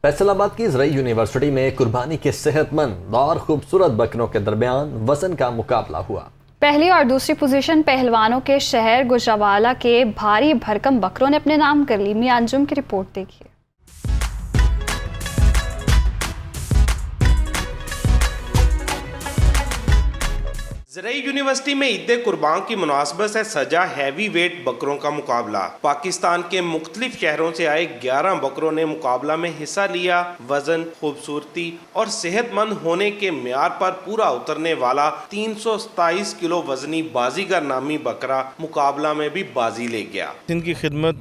फैसलाबाद की ज़रई यूनिवर्सिटी में कुर्बानी के सेहतमंद और खूबसूरत बकरों के दरमियान वजन का मुकाबला हुआ। पहली और दूसरी पोजीशन पहलवानों के शहर गुजरावाला के भारी भरकम बकरों ने अपने नाम कर ली। मियां अंजुम की रिपोर्ट देखिए। ज़रई यूनिवर्सिटी में ईद कुर्बान की मुनासबत से सजा हैवी वेट बकरों का मुकाबला। पाकिस्तान के मुख्तलिफ शहरों से आए 11 बकरों ने मुकाबला में हिस्सा लिया। वजन, खूबसूरती और सेहतमंद होने के म्यार पर पूरा उतरने वाला 327 किलो वजनी बाजीगर नामी बकरा मुकाबला में भी बाजी ले गया। इनकी खिदमत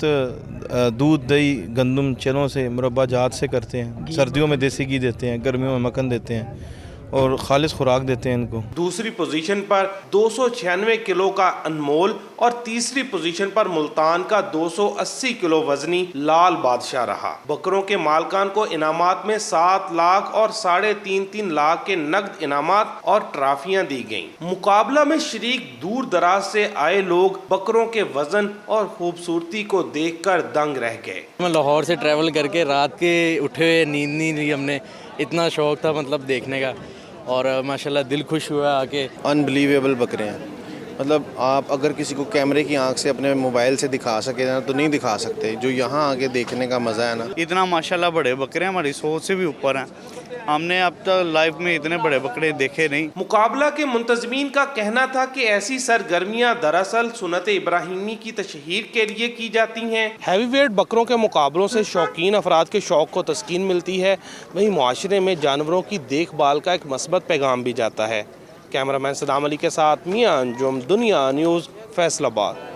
दूध, दही, गंदम, चनों से, मुरब्बा जात से करते हैं। सर्दियों में देसी घी देते हैं, गर्मियों में मक्खन देते हैं और खालिश खुराक देते हैं इनको। दूसरी पोजीशन पर 296 किलो का अनमोल और तीसरी पोजीशन पर मुल्तान का 280 किलो वजनी लाल बादशाह रहा। बकरों के मालकान को इनामात में 7 लाख और 3.5 लाख के नकद इनामात और ट्राफियां दी गईं। मुकाबला में शरीक दूर दराज से आए लोग बकरों के वजन और खूबसूरती को देखकर दंग रह गए। मैं लाहौर से ट्रैवल करके रात के उठे हुए नींद नहीं ली हमने, इतना शौक था मतलब देखने का, और माशाल्लाह दिल खुश हुआ आके। अनबिलीवेबल बकरे हैं, मतलब आप अगर किसी को कैमरे की आंख से अपने मोबाइल से दिखा सके ना तो नहीं दिखा सकते। जो यहाँ आके देखने का मज़ा है ना, इतना माशाल्लाह बड़े बकरे हमारी सोच से भी ऊपर हैं। हमने अब तक लाइफ में इतने बड़े बकरे देखे नहीं। मुकाबला के मुंतजमीन का कहना था कि ऐसी सरगर्मियां दरअसल सुन्नत इब्राहिमी की तशहीर के लिए की जाती हैं। हैवी वेट बकरों के मुकाबलों से शौकीन अफराद के शौक को तस्कीन मिलती है, वहीं मुआशरे में जानवरों की देखभाल का एक मस्बत पैगाम भी जाता है। कैमरामैन सदाम अली के साथ मियां अंजुम, दुनिया न्यूज़, फैसलाबाद।